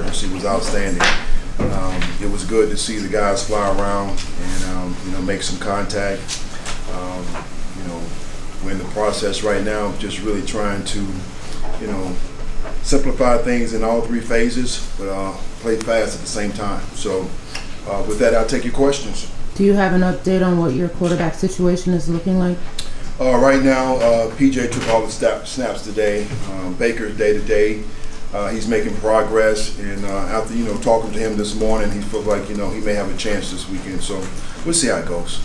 accuracy was outstanding. It was good to see the guys fly around and make some contact. We're in the process right now of just really trying to simplify things in all three phases, but play fast at the same time. So with that, I'll take your questions. Do you have an update on what your quarterback situation is looking like? Right now, PJ took all the snaps today. Baker's day to day. He's making progress, and after talking to him this morning, he feels like he may have a chance this weekend. So we'll see how it goes.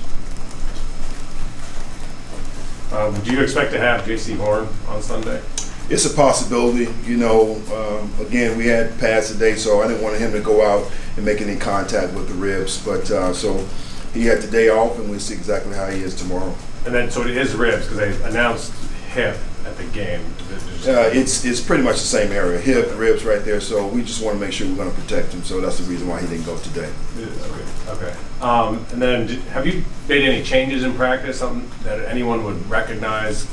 Do you expect to have J.C. Horn on Sunday? It's a possibility. Again, we had pads today, so I didn't want him to go out and make any contact with the ribs. But so he had the day off, and we'll see exactly how he is tomorrow. And then, so it is ribs, because they announced hip at the game. It's pretty much the same area, hip, ribs right there. So we just want to make sure we're going to protect him. So that's the reason why he didn't go today. Okay. And then, have you made any changes in practice, something that anyone would recognize,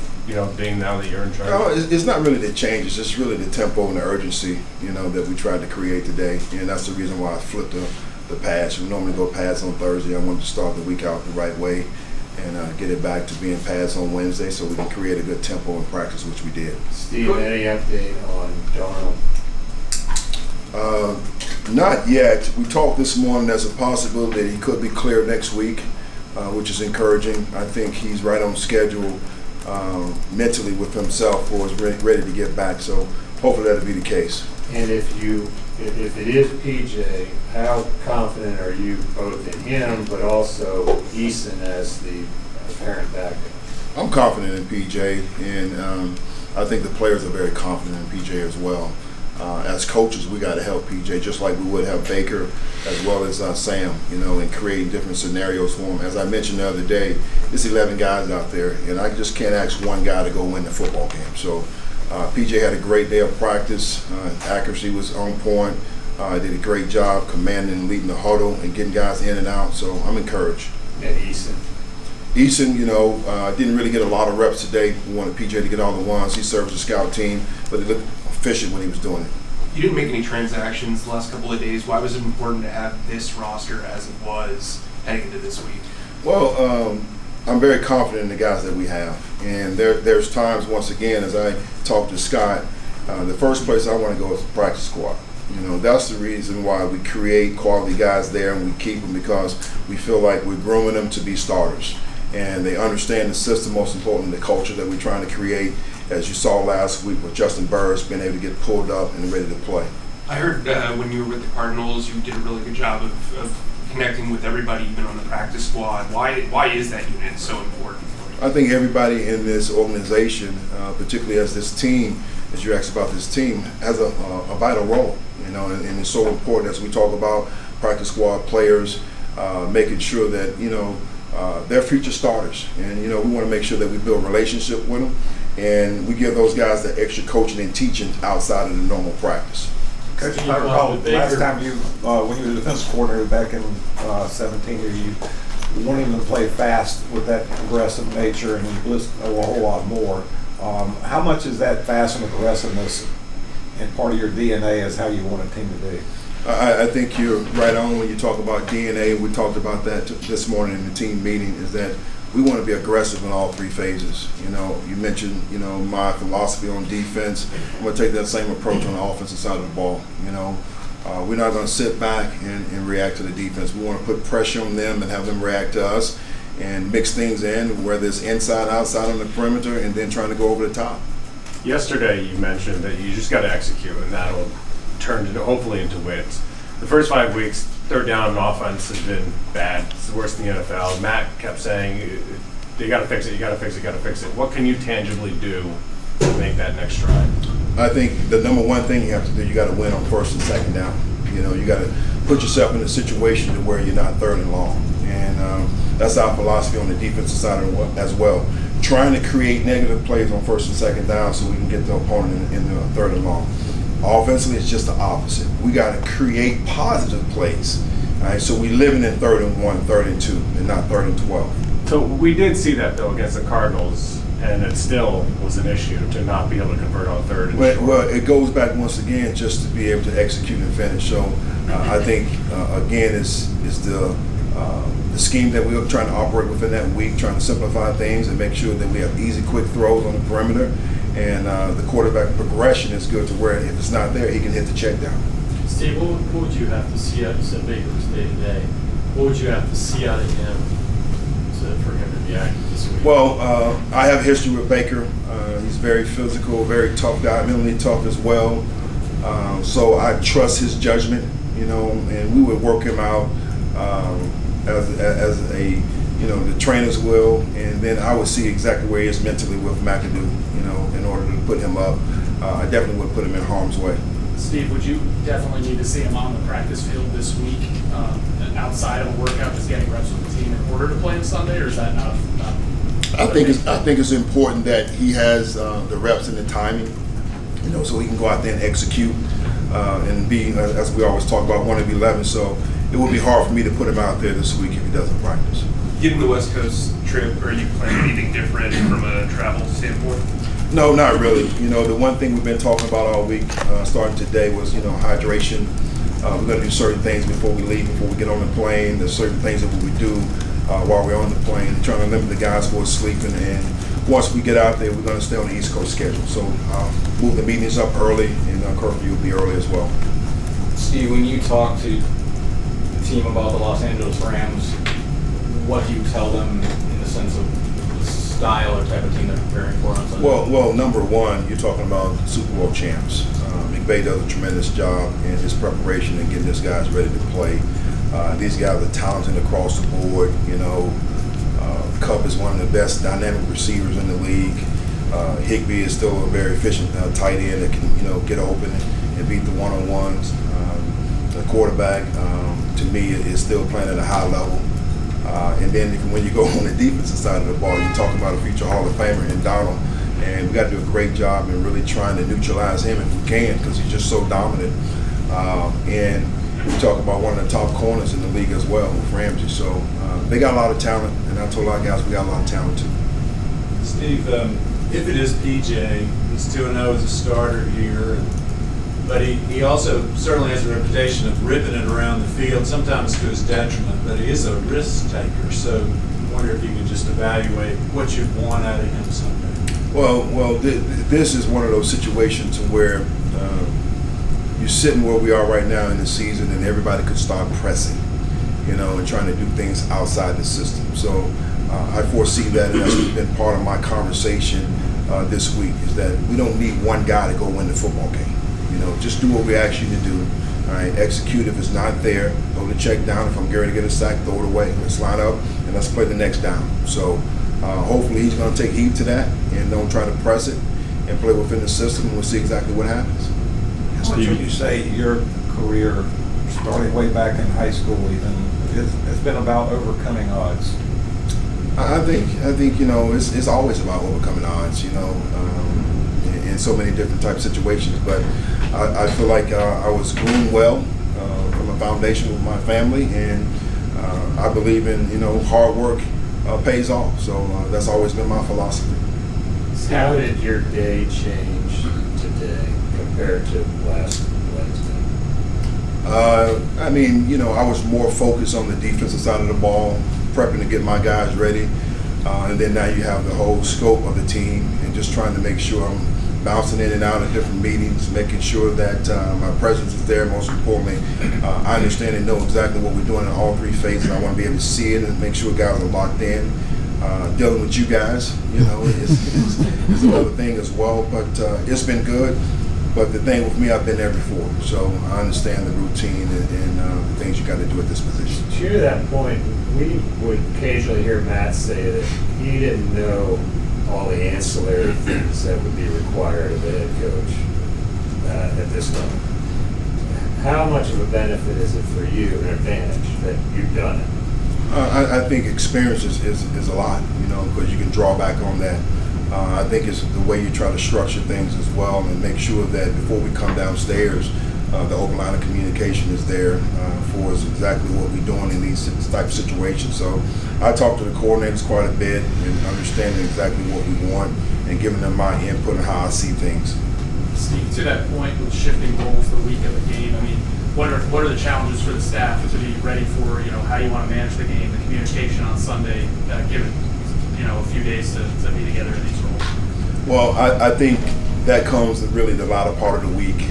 being now that you're in charge? No, it's not really the changes. It's really the tempo and the urgency, that we tried to create today. And that's the reason why I flipped the pass. We normally go pass on Thursday. I wanted to start the week out the right way and get it back to being pass on Wednesday so we can create a good tempo in practice, which we did. Steve, any update on Darnold? Not yet. We talked this morning. There's a possibility that he could be cleared next week, which is encouraging. I think he's right on schedule mentally with himself for us ready to get back. So hopefully that'll be the case. And if it is PJ, how confident are you both in him, but also Eason as the apparent backup? I'm confident in PJ, and I think the players are very confident in PJ as well. As coaches, we got to help PJ just like we would help Baker as well as Sam, in creating different scenarios for him. As I mentioned the other day, there's 11 guys out there, and I just can't ask one guy to go win the football game. So PJ had a great day of practice. Accuracy was on point. Did a great job commanding and leading the huddle and getting guys in and out. So I'm encouraged. And Eason, didn't really get a lot of reps today. We wanted PJ to get all the ones. He serves the scout team, but he looked efficient when he was doing it. You didn't make any transactions the last couple of days. Why was it important to have this roster as it was heading into this week? Well, I'm very confident in the guys that we have. And there's times, once again, as I talk to Scott, the first place I want to go is the practice squad. That's the reason why we create quality guys there and we keep them, because we feel like we're grooming them to be starters. And they understand the system, most importantly, the culture that we're trying to create, as you saw last week with Justin Burris being able to get pulled up and ready to play. I heard when you were with the Cardinals, you did a really good job of connecting with everybody, even on the practice squad. Why is that unit so important for you? I think everybody in this organization, particularly as this team, as you asked about this team, has a vital role, and it's so important as we talk about practice squad players, making sure that, they're future starters. And, we want to make sure that we build a relationship with them, and we give those guys the extra coaching and teaching outside of the normal practice. Coach, if I recall, last time when you were the defensive coordinator back in 17, you wanted him to play fast with that aggressive nature, and you list a whole lot more. How much is that fast and aggressiveness and part of your DNA as how you want a team to be? I think you're right on when you talk about DNA. We talked about that this morning in the team meeting, is that we want to be aggressive in all three phases. You mentioned, my philosophy on defense. I'm going to take that same approach on the offensive side of the ball. We're not going to sit back and react to the defense. We want to put pressure on them and have them react to us and mix things in, whether it's inside, outside on the perimeter, and then trying to go over the top. Yesterday you mentioned that you just got to execute, and that'll turn hopefully into wins. The first 5 weeks, third down on offense has been bad. It's the worst in the NFL. Matt kept saying, you got to fix it, you got to fix it, you got to fix it. What can you tangibly do to make that next stride? I think the number one thing you have to do, you got to win on first and second down. You got to put yourself in a situation to where you're not third and long. And that's our philosophy on the defensive side as well. Trying to create negative plays on first and second down so we can get the opponent in the third and long. Offensively, it's just the opposite. We got to create positive plays. All right, so we're living in 3rd and 1, 3rd and 2, and not 3rd and 12. So we did see that, though, against the Cardinals and it still was an issue to not be able to convert on third and short. Well, it goes back once again just to be able to execute and finish. So I think again is the scheme that we're trying to operate within that week, trying to simplify things and make sure that we have easy, quick throws on the perimeter, and the quarterback progression is good to where if it's not there, he can hit the check down. Steve, what would you have to see out? You said Baker was day to day. What would you have to see out of him for him to be active this week? Well, I have history with Baker. He's very physical, very tough guy, mentally tough as well. So I trust his judgment, and we would work him out as a, the trainers will, and then I would see exactly where he is mentally with McAdoo, in order to put him up. I definitely would put him in harm's way. Steve, would you definitely need to see him on the practice field this week, outside of a workout, just getting reps with the team in order to play on Sunday, or is that not? I think it's important that he has the reps and the timing, so he can go out there and execute and be, as we always talk about, 1 of 11. So it would be hard for me to put him out there this week if he doesn't practice. Given the West Coast trip, are you planning anything different from a travel standpoint? No, not really. The one thing we've been talking about all week, starting today, was hydration. We're going to do certain things before we leave, before we get on the plane. There's certain things that we do while we're on the plane, trying to limit the guys who are sleeping. And once we get out there, we're going to stay on the East Coast schedule. So move the meetings up early, and curfew will be early as well. Steve, when you talk to the team about the Los Angeles Rams, what do you tell them in the sense of the style or type of team they're preparing for on Sunday? Well, number one, you're talking about Super Bowl champs. McVay does a tremendous job in his preparation and getting his guys ready to play. These guys are talented across the board. Kupp is one of the best dynamic receivers in the league. Higbee is still a very efficient tight end that can get open and beat the one-on-ones. The quarterback, to me, is still playing at a high level. And then when you go on the defensive side of the ball, you're talking about a future Hall of Famer in Donald. And we got to do a great job in really trying to neutralize him if we can, because he's just so dominant. And we talk about one of the top corners in the league as well with Ramsey. So they got a lot of talent, and I told our guys we got a lot of talent too. Steve, if it is PJ, he's 2-0 as a starter here, but he also certainly has a reputation of ripping it around the field, sometimes to his detriment, but he is a risk taker. So I wonder if you could just evaluate what you've won out of him Sunday. Well, this is one of those situations where you're sitting where we are right now in the season, and everybody could start pressing, and trying to do things outside the system. So I foresee that, and that's been part of my conversation this week, is that we don't need one guy to go win the football game. Just do what we ask you to do. All right, execute. If it's not there, throw the check down. If I'm going to get a sack, throw it away. Let's line up and let's play the next down. So hopefully he's going to take heed to that and don't try to press it and play within the system, and we'll see exactly what happens. How much would you say your career, starting way back in high school even, has been about overcoming odds? I think it's always about overcoming odds, in so many different type of situations. But I feel like I was groomed well from a foundation with my family, and I believe in hard work pays off. So that's always been my philosophy. How did your day change today compared to last Wednesday? I was more focused on the defensive side of the ball, prepping to get my guys ready. And then now you have the whole scope of the team, and just trying to make sure I'm bouncing in and out of different meetings, making sure that my presence is there. Most importantly, I understand and know exactly what we're doing in all three phases. I want to be able to see it and make sure guys are locked in. Dealing with you guys, is another thing as well. But it's been good. But the thing with me, I've been there before, so I understand the routine and the things you got to do at this position. To that point, we would occasionally hear Matt say that he didn't know all the ancillary things that would be required of a head coach at this level. How much of a benefit is it for you, an advantage, that you've done it? I think experience is a lot, because you can draw back on that. I think it's the way you try to structure things as well, and make sure that before we come downstairs, the open line of communication is there for us, exactly what we're doing in these type of situations. So I talk to the coordinators quite a bit and understanding exactly what we want and giving them my input on how I see things. Steve, to that point with shifting roles the week of the game, I mean, what are the challenges for the staff to be ready for, how you want to manage the game, the communication on Sunday, given, a few days to be together in these roles? Well, I think that comes really the latter part of the week.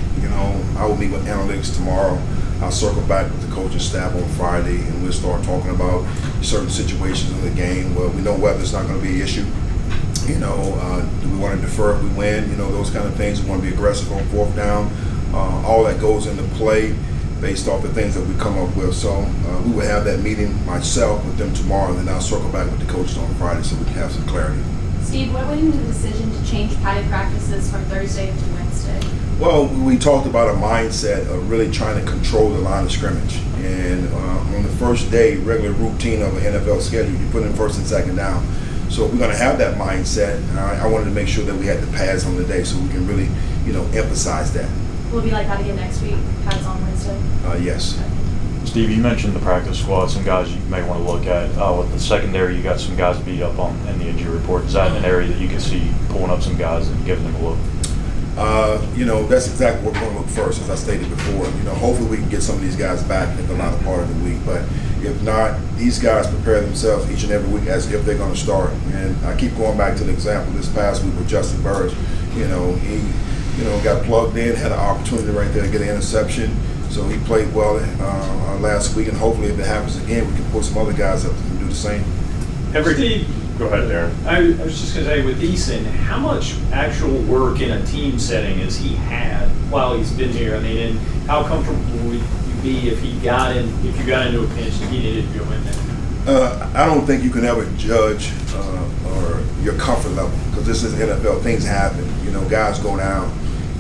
I will meet with analytics tomorrow. I'll circle back with the coaching staff on Friday, and we'll start talking about certain situations in the game. Well, we know weather's not going to be an issue. Do we want to defer if we win? Those kind of things. We want to be aggressive on fourth down. All that goes into play based off the things that we come up with. So we will have that meeting, myself, with them tomorrow, and then I'll circle back with the coaches on Friday so we can have some clarity. Steve, what went into the decision to change padded practices from Thursday to Wednesday? Well, we talked about a mindset of really trying to control the line of scrimmage. And on the first day, regular routine of an NFL schedule, you put in first and second down. So we're going to have that mindset. I wanted to make sure that we had the pads on the day so we can really, emphasize that. Will it be like that again next week, pads on Wednesday? Yes. Steve, you mentioned the practice squad, some guys you may want to look at. With the secondary, you got some guys beat up on in the injury report. Is that an area that you can see pulling up some guys and giving them a look? That's exactly what we're going to look first, as I stated before. Hopefully we can get some of these guys back in the latter part of the week. But if not, these guys prepare themselves each and every week as if they're going to start. And I keep going back to the example this past week with Justin Burris. He got plugged in, had an opportunity right there to get an interception. So he played well last week, and hopefully if it happens again, we can pull some other guys up and do the same. Go ahead, Darren. I was just going to say, with Eason, how much actual work in a team setting has he had while he's been here? I mean, and how comfortable would you be if you got into a pinch and he needed to go in there? I don't think you can ever judge or your comfort level, because this is NFL. Things happen. Guys go down.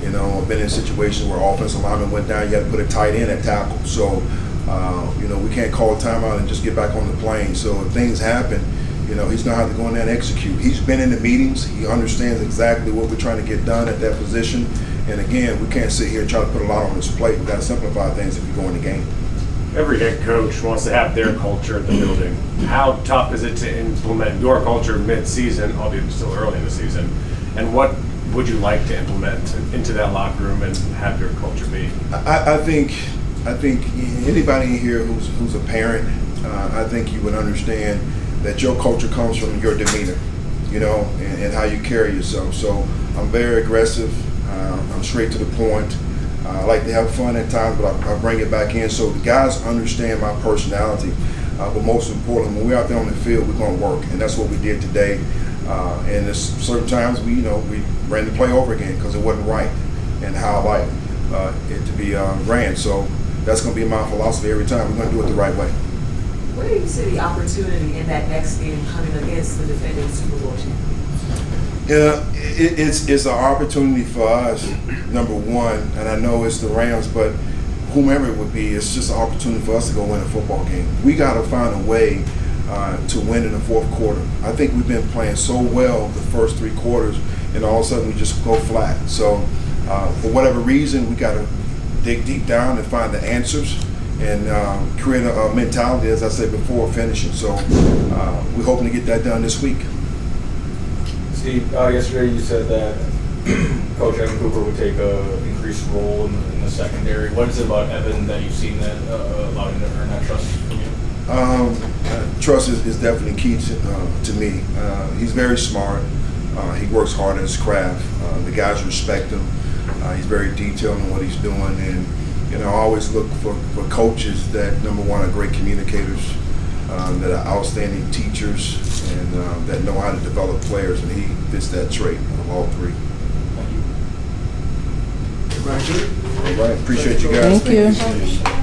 I've been in situations where offensive lineman went down. You had to put a tight end at tackle. So, we can't call a timeout and just get back on the plane. So if things happen, he's going to have to go in there and execute. He's been in the meetings. He understands exactly what we're trying to get done at that position. And again, we can't sit here and try to put a lot on his plate. We've got to simplify things if you go in the game. Every head coach wants to have their culture at the building. How tough is it to implement your culture mid-season, albeit still early in the season? And what would you like to implement into that locker room and have your culture be? I think anybody in here who's a parent, I think you would understand that your culture comes from your demeanor, and how you carry yourself. So I'm very aggressive. I'm straight to the point. I like to have fun at times, but I bring it back in so the guys understand my personality. But most importantly, when we're out there on the field, we're going to work, and that's what we did today. And there's certain times we ran the play over again because it wasn't right, and how I like it to be ran. So that's going to be my philosophy every time. We're going to do it the right way. Where do you see the opportunity in that next game coming against the defending Super Bowl champions? Yeah, it's an opportunity for us, number one, and I know it's the Rams, but whomever it would be, it's just an opportunity for us to go win a football game. We got to find a way to win in the fourth quarter. I think we've been playing so well the first three quarters, and all of a sudden we just go flat. So for whatever reason, we got to dig deep down and find the answers and create a mentality, as I said before, finishing. So we're hoping to get that done this week. Steve, yesterday you said that Coach Evan Cooper would take an increased role in the secondary. What is it about Evan that you've seen that allowed him to earn that trust from you? Trust is definitely key to me. He's very smart. He works hard at his craft. The guys respect him. He's very detailed in what he's doing, and I always look for coaches that, number one, are great communicators, that are outstanding teachers, and that know how to develop players, and he fits that trait of all three. Thank you. All right, appreciate you guys. Thank you.